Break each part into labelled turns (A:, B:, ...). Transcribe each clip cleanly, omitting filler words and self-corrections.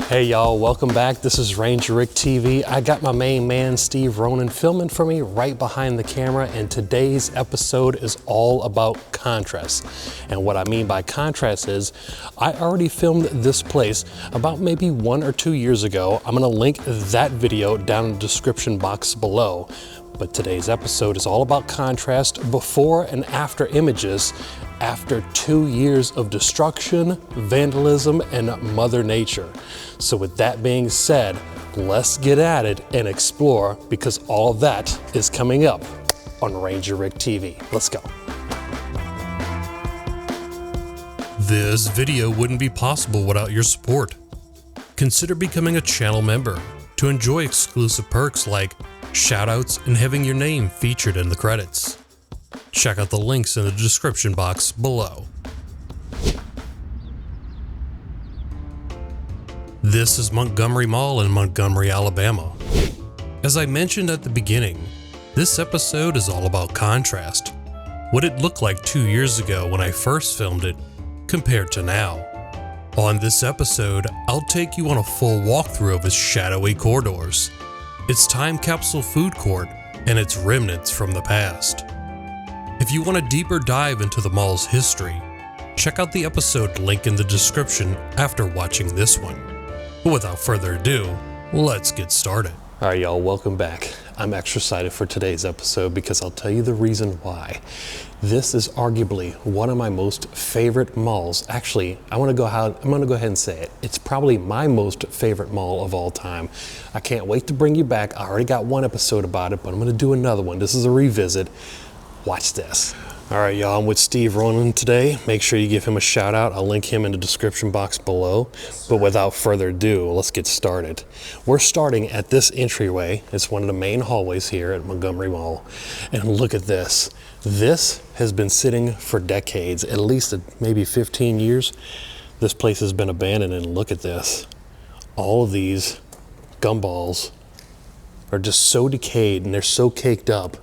A: Hey y'all, welcome back. This is Ranger Rick TV. I got my main man Steve Ronan filming for me right behind the camera, and today's episode is all about contrast. And what I mean by contrast is I already filmed this place about maybe 1 or 2 years ago. I'm gonna link that video down in the description box below. But today's episode is all about contrast, before and after images after 2 years of destruction, vandalism, and Mother Nature. So with that being said, let's get at it and explore, because all that is coming up on Ranger Rick TV. Let's go. This video wouldn't be possible without your support. Consider becoming a channel member to enjoy exclusive perks like shoutouts and having your name featured in the credits. Check out the links in the description box below. This is Montgomery Mall in Montgomery, Alabama. As I mentioned at the beginning, this episode is all about contrast. What it looked like 2 years ago when I first filmed it compared to now. On this episode, I'll take you on a full walkthrough of its shadowy corridors, its time capsule food court, and its remnants from the past. If you want a deeper dive into the mall's history, check out the episode link in the description after watching this one. But without further ado, let's get started. All right, y'all, welcome back. I'm extra excited for today's episode because I'll tell you the reason why. This is arguably one of my most favorite malls. Actually, I'm gonna go ahead and say it. It's probably my most favorite mall of all time. I can't wait to bring you back. I already got one episode about it, but I'm gonna do another one. This is a revisit. Watch this. All right, y'all, I'm with Steve Ronan today. Make sure you give him a shout out. I'll link him in the description box below. But without further ado, let's get started. We're starting at this entryway. It's one of the main hallways here at Montgomery Mall. And look at this. This has been sitting for decades, at least maybe 15 years. This place has been abandoned, and look at this. All of these gumballs are just so decayed and they're so caked up.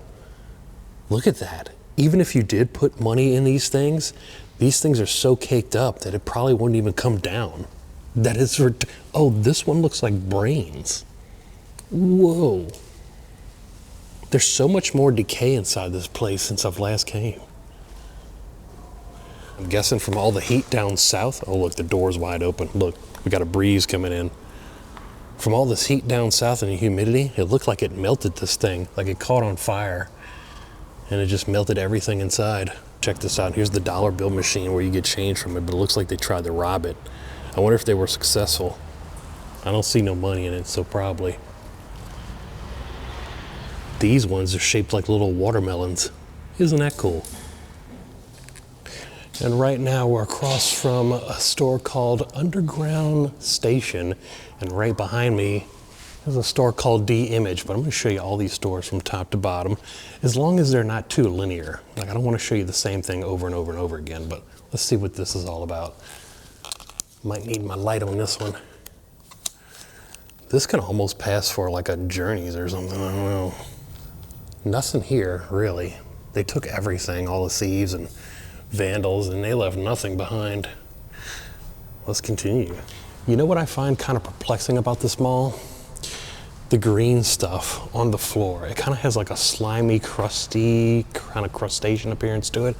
A: Look at that. Even if you did put money in these things are so caked up that it probably wouldn't even come down. That is, oh, this one looks like brains. Whoa. There's so much more decay inside this place since I've last came. I'm guessing from all the heat down south. Oh, look, the door's wide open. Look, we got a breeze coming in. From all this heat down south and the humidity, it looked like it melted this thing, like it caught on fire. And it just melted everything inside. Check this out. Here's the dollar bill machine where you get change from it, but it looks like they tried to rob it. I wonder if they were successful. I don't see no money in it, so probably. These ones are shaped like little watermelons. Isn't that cool? And right now we're across from a store called Underground Station, and right behind me there's a store called D-Image, but I'm gonna show you all these stores from top to bottom, as long as they're not too linear. Like, I don't wanna show you the same thing over and over and over again, but let's see what this is all about. Might need my light on this one. This can almost pass for like a Journeys or something, I don't know. Nothing here, really. They took everything, all the thieves and vandals, and they left nothing behind. Let's continue. You know what I find kind of perplexing about this mall? The green stuff on the floor. It kind of has like a slimy, crusty, kind of crustacean appearance to it.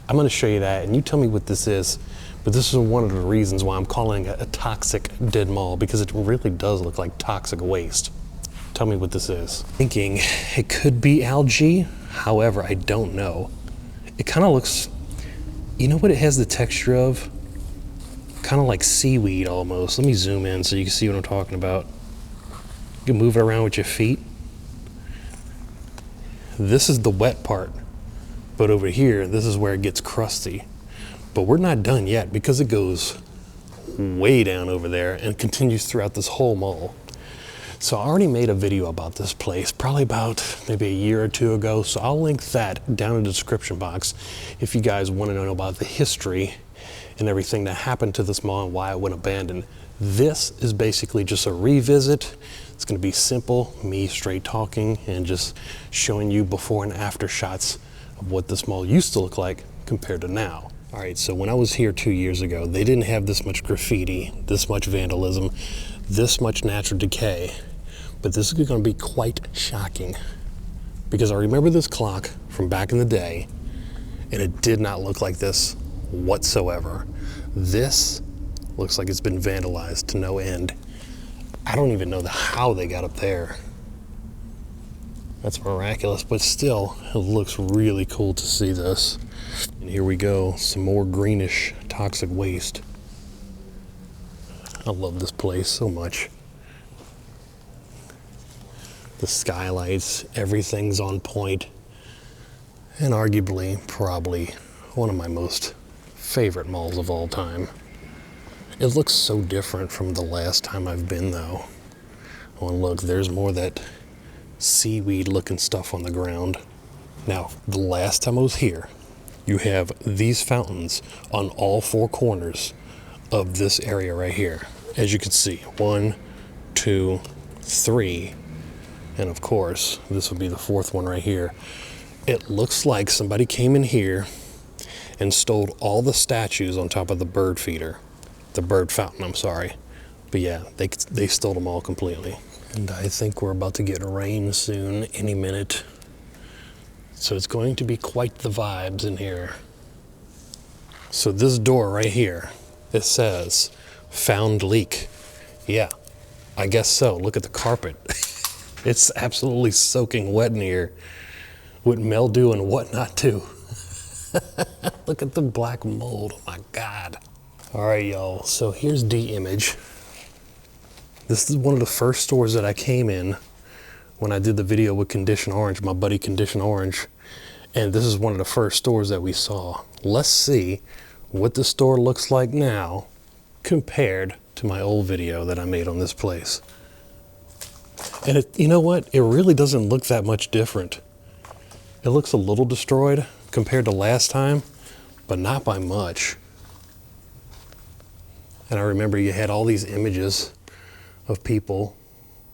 A: I'm gonna show you that and you tell me what this is. But this is one of the reasons why I'm calling it a toxic dead mall, because it really does look like toxic waste. Tell me what this is. Thinking it could be algae, however, I don't know. It kind of looks, you know what it has the texture of? Kind of like seaweed almost. Let me zoom in so you can see what I'm talking about. You can move it around with your feet. This is the wet part, but over here, this is where it gets crusty. But we're not done yet, because it goes way down over there and continues throughout this whole mall. So I already made a video about this place, probably about maybe a year or two ago, so I'll link that down in the description box if you guys want to know about the history and everything that happened to this mall and why it went abandoned. This is basically just a revisit. It's gonna be simple, me straight talking and just showing you before and after shots of what this mall used to look like compared to now. All right, so when I was here 2 years ago, they didn't have this much graffiti, this much vandalism. this much natural decay, but this is going to be quite shocking because I remember this clock from back in the day and it did not look like this whatsoever. This looks like it's been vandalized to no end. I don't even know how they got up there. That's miraculous, but still, it looks really cool to see this. And here we go, some more greenish toxic waste. I love this place so much. The skylights, everything's on point, and arguably, probably one of my most favorite malls of all time. It looks so different from the last time I've been though. Oh, and look, there's more of that seaweed looking stuff on the ground. Now, the last time I was here, you have these fountains on all four corners of this area right here. As you can see, 1, 2, 3, and of course, this would be the fourth one right here. It looks like somebody came in here and stole all the statues on top of the bird feeder. The bird fountain, I'm sorry. But yeah, they stole them all completely. And I think we're about to get rain soon, any minute. So it's going to be quite the vibes in here. So this door right here, it says, found leak. Yeah, I guess so. Look at the carpet. It's absolutely soaking wet in here with mildew and whatnot too. Look at the black mold, oh my God. All right, y'all, so here's the image. This is one of the first stores that I came in when I did the video with Condition Orange, my buddy Condition Orange. And this is one of the first stores that we saw. Let's see what the store looks like now compared to my old video that I made on this place. And you know what? It really doesn't look that much different. It looks a little destroyed compared to last time, but not by much. And I remember you had all these images of people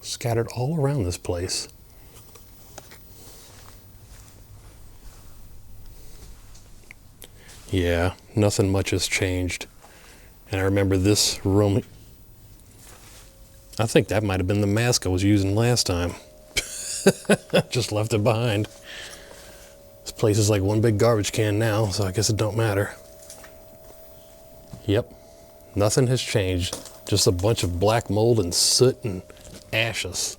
A: scattered all around this place. Yeah, nothing much has changed. And I remember this room, I think that might have been the mask I was using last time. Just left it behind. This place is like one big garbage can now, so I guess it don't matter. Yep, nothing has changed. Just a bunch of black mold and soot and ashes.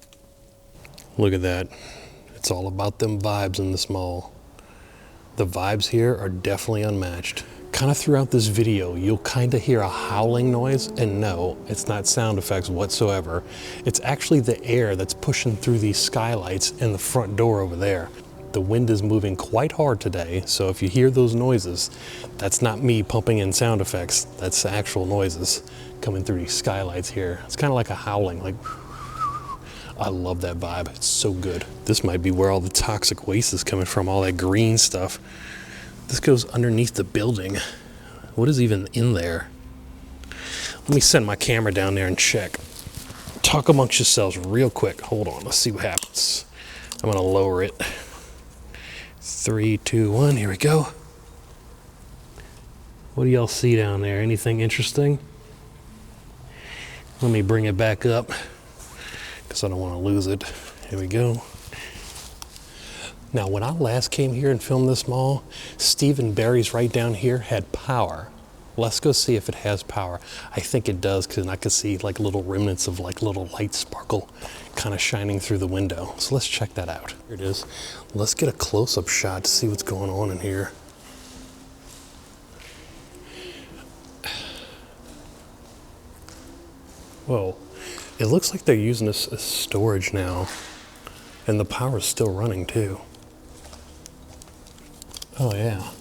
A: Look at that. It's all about them vibes in this mall. The vibes here are definitely unmatched. Kind of throughout this video, you'll kind of hear a howling noise, and no, it's not sound effects whatsoever. It's actually the air that's pushing through these skylights and the front door over there. The wind is moving quite hard today, so if you hear those noises, that's not me pumping in sound effects. That's actual noises coming through these skylights here. It's kind of like a howling, like, I love that vibe. It's so good. This might be where all the toxic waste is coming from, all that green stuff. This goes underneath the building. What is even in there? Let me send my camera down there and check. Talk amongst yourselves real quick. Hold on, let's see what happens. I'm gonna lower it. 3, 2, 1, here we go. What do y'all see down there? Anything interesting? Let me bring it back up because I don't want to lose it. Here we go. Now, when I last came here and filmed this mall, Steve & Barry's right down here had power. Let's go see if it has power. I think it does, because I can see like little remnants of like little light sparkle kind of shining through the window. So let's check that out. Here it is. Let's get a close-up shot to see what's going on in here. Whoa, it looks like they're using this as storage now, and the power is still running too. Oh yeah,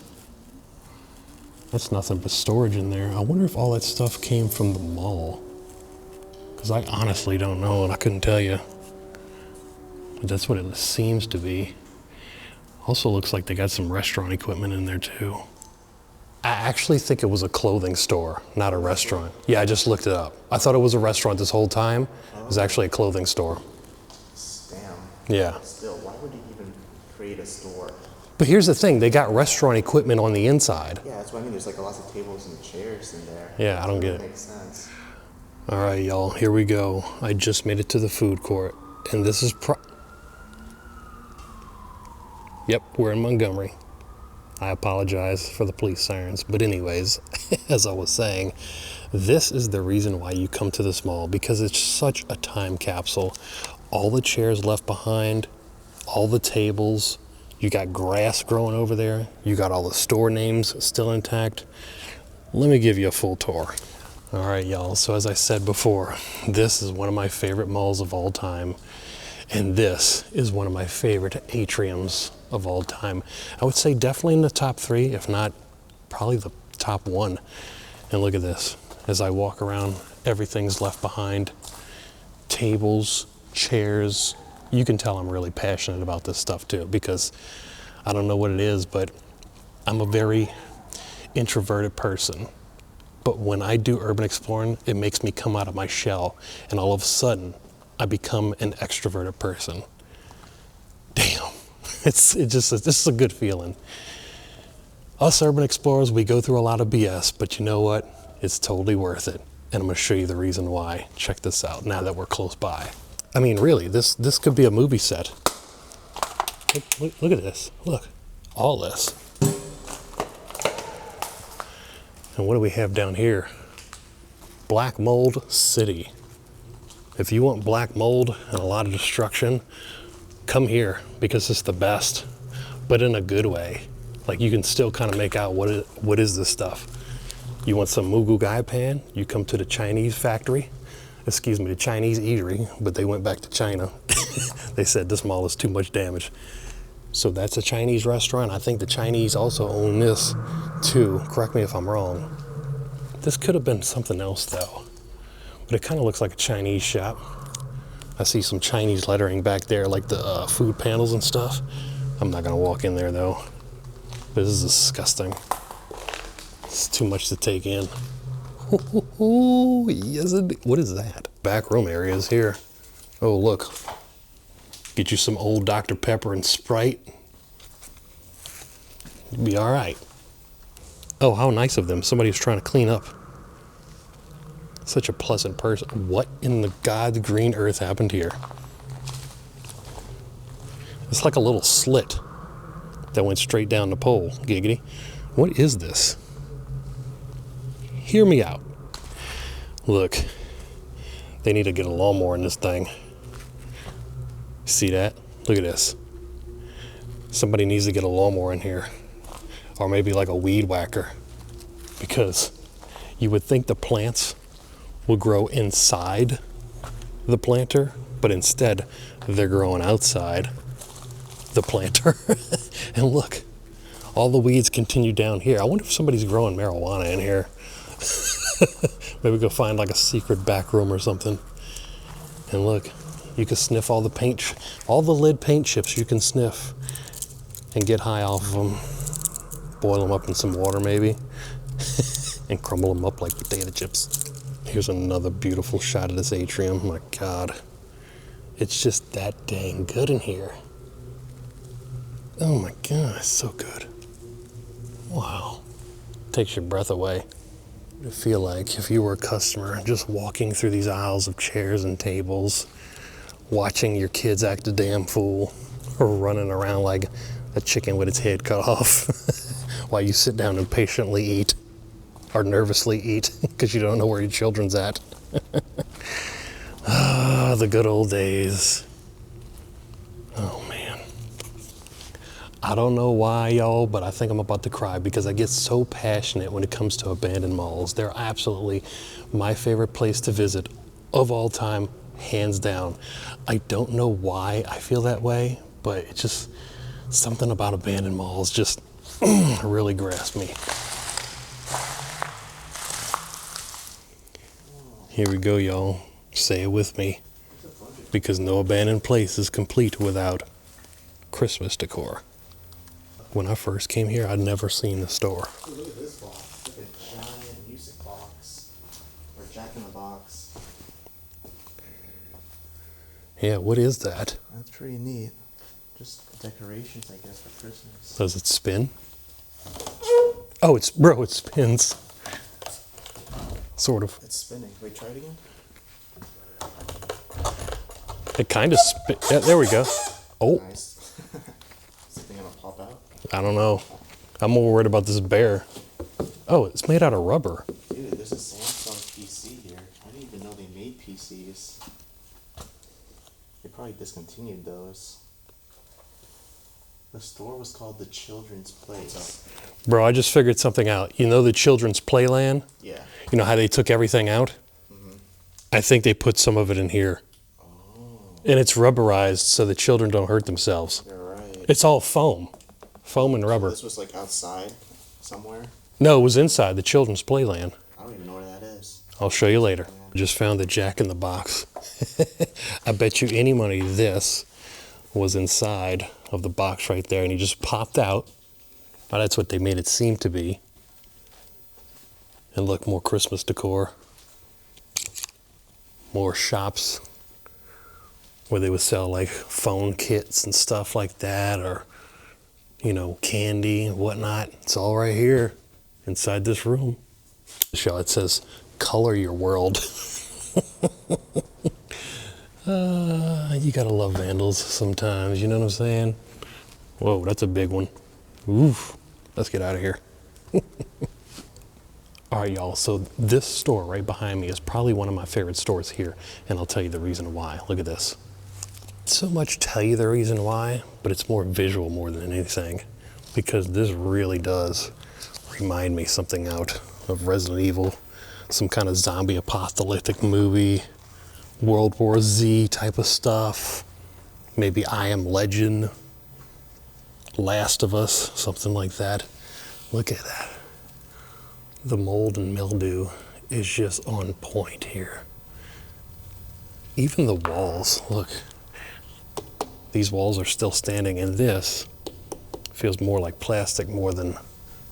A: that's nothing but storage in there. I wonder if all that stuff came from the mall, because I honestly don't know and I couldn't tell you, but that's what it seems to be. Also looks like they got some restaurant equipment in there too. I actually think it was a clothing store, not a restaurant. Yeah, I just looked it up. I thought it was a restaurant this whole time. It was actually a clothing store.
B: Damn.
A: Yeah.
B: Still, why would he even create a store?
A: But here's the thing, they got restaurant equipment on the inside.
B: Yeah, that's what I mean. There's like lots of tables and chairs in there.
A: Yeah, I don't get it.
B: Makes sense.
A: All right, y'all, here we go. I just made it to the food court, and this is Yep, we're in Montgomery. I apologize for the police sirens, but anyways, as I was saying, this is the reason why you come to this mall, because it's such a time capsule. All the chairs left behind, all the tables, you got grass growing over there, you got all the store names still intact. Let me give you a full tour. All right, y'all, so as I said before, this is one of my favorite malls of all time, and this is one of my favorite atriums of all time. I would say definitely in the top 3, if not probably the top 1. And look at this. As I walk around, everything's left behind. Tables, chairs. You can tell I'm really passionate about this stuff too, because I don't know what it is, but I'm a very introverted person. But when I do urban exploring, it makes me come out of my shell, and all of a sudden, I become an extroverted person. Damn, this is a good feeling. Us urban explorers, we go through a lot of BS, but you know what? It's totally worth it, and I'm gonna show you the reason why. Check this out, now that we're close by. I mean, really, this could be a movie set. Look at this, look, all this. And what do we have down here? Black Mold City. If you want black mold and a lot of destruction, come here, because it's the best, but in a good way. Like, you can still kind of make out what is this stuff. You want some Mugu Gai Pan, you come to the Chinese factory, excuse me, the Chinese eatery, but they went back to China. They said this mall is too much damage. So that's a Chinese restaurant. I think the Chinese also own this too. Correct me if I'm wrong. This could have been something else though, but it kind of looks like a Chinese shop. I see some Chinese lettering back there, like the food panels and stuff. I'm not gonna walk in there though. This is disgusting. It's too much to take in. Yes, what is that? Back room areas here. Oh, look. Get you some old Dr. Pepper and Sprite. You'll be all right. Oh, how nice of them. Somebody's trying to clean up. Such a pleasant person. What in the God's green earth happened here? It's like a little slit that went straight down the pole. Giggity. What is this? Hear me out. Look, they need to get a lawnmower in this thing. See that? Look at this. Somebody needs to get a lawnmower in here. Or maybe like a weed whacker. Because you would think the plants will grow inside the planter, but instead they're growing outside the planter. And look, all the weeds continue down here. I wonder if somebody's growing marijuana in here. Maybe go find like a secret back room or something. And look, you can sniff all the paint, all the lid paint chips you can sniff and get high off of them. Boil them up in some water maybe and crumble them up like potato chips. Here's another beautiful shot of this atrium. My God, it's just that dang good in here. Oh my God, it's so good. Wow, takes your breath away. I feel like if you were a customer just walking through these aisles of chairs and tables, watching your kids act a damn fool or running around like a chicken with its head cut off while you sit down and patiently eat or nervously eat because you don't know where your children's at. Ah, the good old days. Oh man. I don't know why, y'all, but I think I'm about to cry because I get so passionate when it comes to abandoned malls. They're absolutely my favorite place to visit of all time, hands down. I don't know why I feel that way, but it's just something about abandoned malls just really grasps me. Here we go, y'all. Say it with me. Because no abandoned place is complete without Christmas decor. When I first came here, I'd never seen the store.
B: Ooh, look at this box. Look at a giant music box. Or Jack-in-the-Box.
A: Yeah, what is that?
B: That's pretty neat. Just decorations, I guess, for Christmas.
A: Does it spin? Oh, it spins. Sort of.
B: It's spinning. Wait, try it again.
A: It kind of yeah, there we go. Oh,
B: Nice. Is it gonna pop out?
A: I don't know. I'm more worried about this bear. Oh, it's made out of rubber.
B: Dude, there's a Samsung PC here. I didn't even know they made PCs. They probably discontinued those. The store was called The Children's Place.
A: Bro, I just figured something out. You know the children's playland?
B: Yeah.
A: You know how they took everything out? I think they put some of it in here. And it's rubberized so the children don't hurt themselves.
B: You're right.
A: It's all foam. Foam and rubber.
B: This was like outside somewhere?
A: No, it was inside the children's playland.
B: I don't even know where that is.
A: I'll show you later. Just found the Jack in the Box. I bet you any money this was inside of the box right there and he just popped out. Well, that's what they made it seem to be. And look, more Christmas decor. More shops where they would sell like phone kits and stuff like that, or, you know, candy and whatnot. It's all right here inside this room. Show it says, color your world. You gotta love vandals sometimes, you know what I'm saying? Whoa, that's a big one. Oof, let's get out of here. All right, y'all, so this store right behind me is probably one of my favorite stores here, and I'll tell you the reason why. Look at this. So much tell you the reason why, but it's more visual more than anything, because this really does remind me something out of Resident Evil, some kind of zombie apocalyptic movie, World War Z type of stuff, maybe I Am Legend, Last of Us, something like that. Look at that. The mold and mildew is just on point here. Even the walls, look. These walls are still standing, and this feels more like plastic more than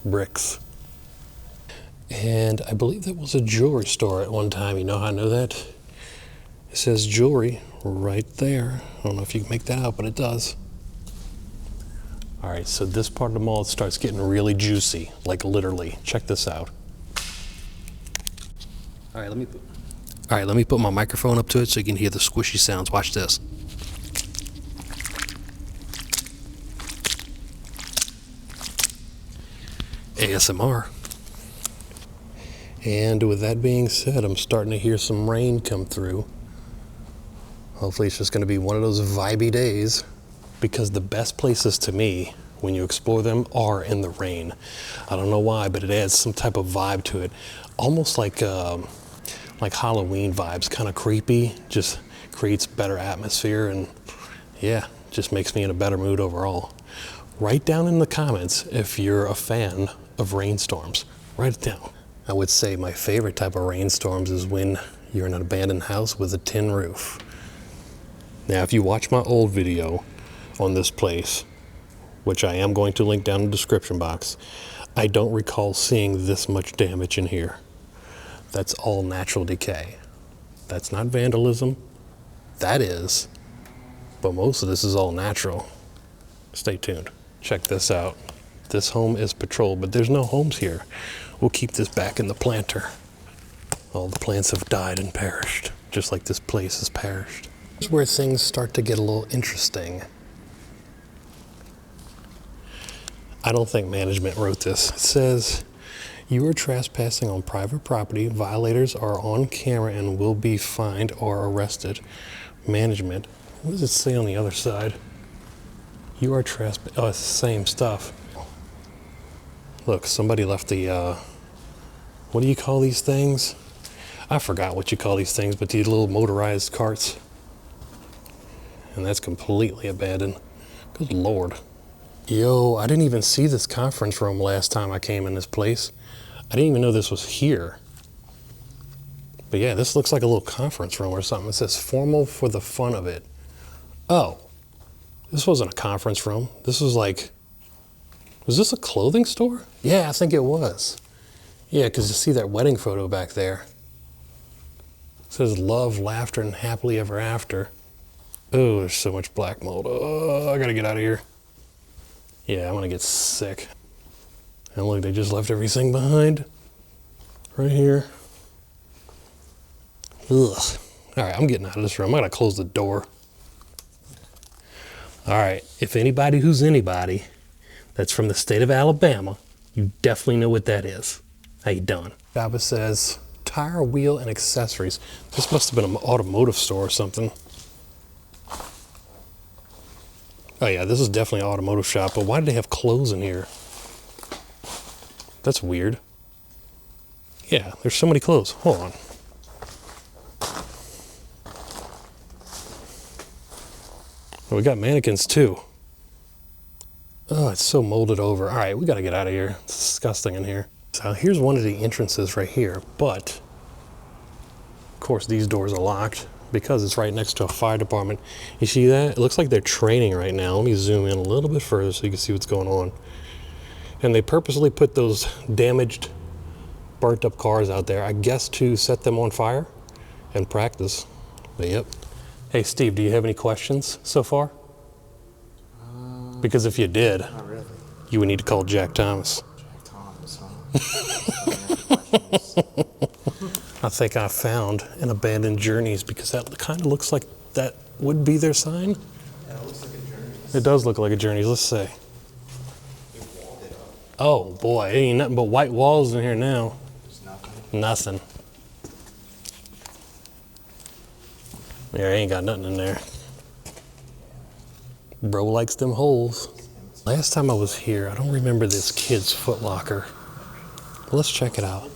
A: bricks. And I believe that was a jewelry store at one time. You know how I know that? It says jewelry right there. I don't know if you can make that out, but it does. All right, so this part of the mall starts getting really juicy, like literally. Check this out. All right, let me put my microphone up to it so you can hear the squishy sounds. Watch this. ASMR. And with that being said, I'm starting to hear some rain come through. Hopefully it's just going to be one of those vibey days, because the best places to me when you explore them are in the rain. I don't know why, but it adds some type of vibe to it. Almost like Halloween vibes, kind of creepy, just creates better atmosphere, and yeah, just makes me in a better mood overall. Write down in the comments if you're a fan of rainstorms. Write it down. I would say my favorite type of rainstorms is when you're in an abandoned house with a tin roof. Now, if you watch my old video on this place, which I am going to link down in the description box, I don't recall seeing this much damage in here. That's all natural decay. That's not vandalism. That is, but most of this is all natural. Stay tuned. Check this out. This home is patrolled, but there's no homes here. We'll keep this back in the planter. All the plants have died and perished, just like this place has perished. This is where things start to get a little interesting. I don't think management wrote this. It says, you are trespassing on private property. Violators are on camera and will be fined or arrested. Management. What does it say on the other side? You are trespassing. Oh, it's the same stuff. Look, somebody left the, what do you call these things? I forgot what you call these things, but these little motorized carts. And that's completely abandoned. Good Lord. Yo, I didn't even see this conference room last time I came in this place. I didn't even know this was here. But yeah, this looks like a little conference room or something. It says formal for the fun of it. Oh, this wasn't a conference room. This was like, was this a clothing store? Yeah, I think it was. Yeah, because you see that wedding photo back there. It says love, laughter, and happily ever after. Oh, there's so much black mold. Oh, I gotta get out of here. Yeah, I'm gonna get sick. And look, they just left everything behind. Right here. Ugh. All right, I'm getting out of this room. I gotta close the door. All right, if anybody who's anybody that's from the state of Alabama, you definitely know what that is. How you doing? Baba says, tire, wheel, and accessories. This must have been an automotive store or something. Oh yeah, this is definitely an automotive shop, but why did they have clothes in here? That's weird. Yeah, there's so many clothes. Hold on. Oh, we got mannequins too. Oh, it's so molded over. All right, we got to get out of here. It's disgusting in here. So here's one of the entrances right here, but of course these doors are locked because it's right next to a fire department. You see that? It looks like they're training right now. Let me zoom in a little bit further so you can see what's going on. And they purposely put those damaged, burnt up cars out there, I guess to set them on fire and practice. But yep. Hey Steve, do you have any questions so far? Because if you did,
B: Not really.
A: you would need to call Jack Thomas.
B: Jack Thomas, huh?
A: I think I found an abandoned Journeys because that kind of looks like that would be their sign.
B: Yeah, it looks like a Journeys.
A: It does look like a Journeys. Let's see.
B: They walled it up.
A: Oh boy, it ain't nothing but white walls in here now.
B: There's nothing.
A: Nothing. Yeah, ain't got nothing in there. Bro likes them holes. Last time I was here, I don't remember this kid's Foot Locker. Let's check it out.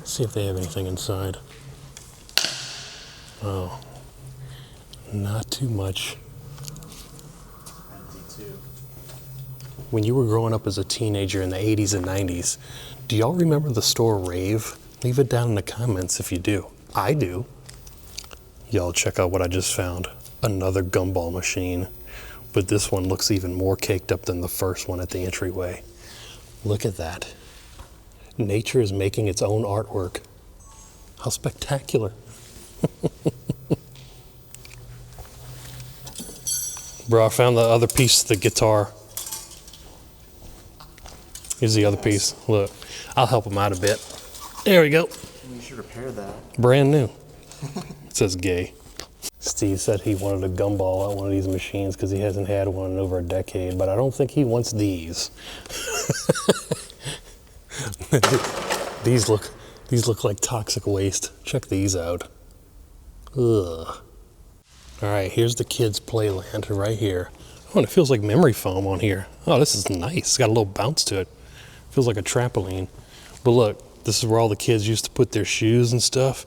A: See if they have anything inside. Oh, not too much.
B: Empty too.
A: When you were growing up as a teenager in the 80s and 90s, do y'all remember the store Rave? Leave it down in the comments if you do. I do. Y'all check out what I just found. Another gumball machine. But this one looks even more caked up than the first one at the entryway. Look at that. Nature is making its own artwork. How spectacular. Bro, I found the other piece of the guitar. Here's the other piece. Look, I'll help him out a bit. There we go.
B: You should repair that.
A: Brand new. It says gay. Steve said he wanted a gumball at one of these machines because he hasn't had one in over a decade, but I don't think he wants these. These look like toxic waste. Check these out. Ugh. All right, here's the kids' playland right here. Oh, and it feels like memory foam on here. Oh, this is nice. It's got a little bounce to it. Feels like a trampoline. But look, this is where all the kids used to put their shoes and stuff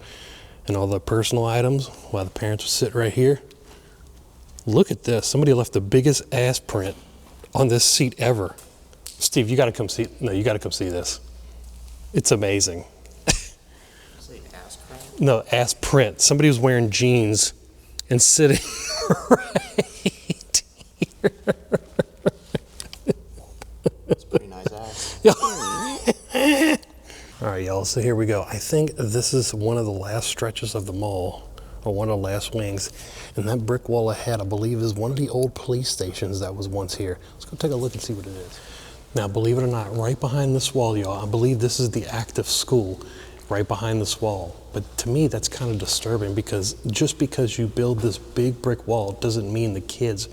A: and all the personal items while the parents would sit right here. Look at this. Somebody left the biggest ass print on this seat ever. Steve, you gotta come see, no, you gotta come see this. It's amazing.
B: Say ass print?
A: No, ass print. Somebody was wearing jeans and sitting right here.
B: It's a pretty nice ass.
A: All right, y'all, so here we go. I think this is one of the last stretches of the mall, or one of the last wings. And that brick wall ahead, I believe, is one of the old police stations that was once here. Let's go take a look and see what it is. Now, believe it or not, right behind this wall, y'all, I believe this is the active school right behind this wall. But to me, that's kind of disturbing because just because you build this big brick wall doesn't mean the kids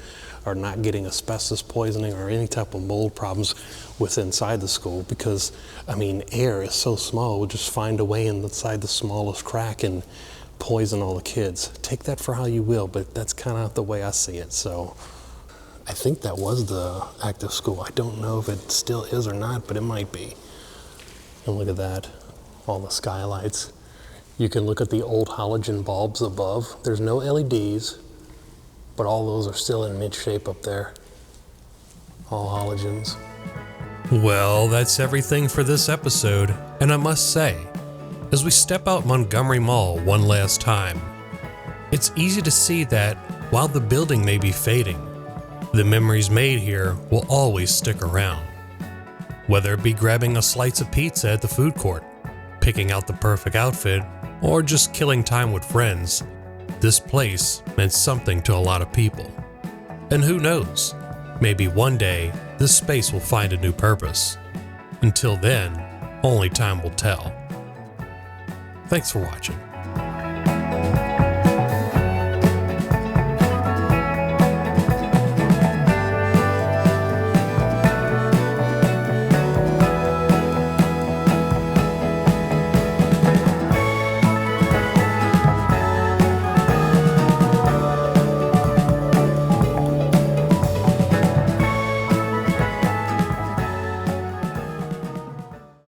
A: are not getting asbestos poisoning or any type of mold problems with inside the school because, I mean, air is so small, it would just find a way inside the smallest crack and poison all the kids. Take that for how you will, but that's kind of the way I see it. So I think that was the active school. I don't know if it still is or not, but it might be. And look at that, all the skylights. You can look at the old halogen bulbs above. There's no LEDs, but all those are still in mid shape up there. All halogens. Well, that's everything for this episode, and I must say, as we step out Montgomery Mall one last time, it's easy to see that while the building may be fading, the memories made here will always stick around. Whether it be grabbing a slice of pizza at the food court, picking out the perfect outfit, or just killing time with friends, this place meant something to a lot of people. And who knows, maybe one day this space will find a new purpose. Until then, only time will tell. Thanks for watching.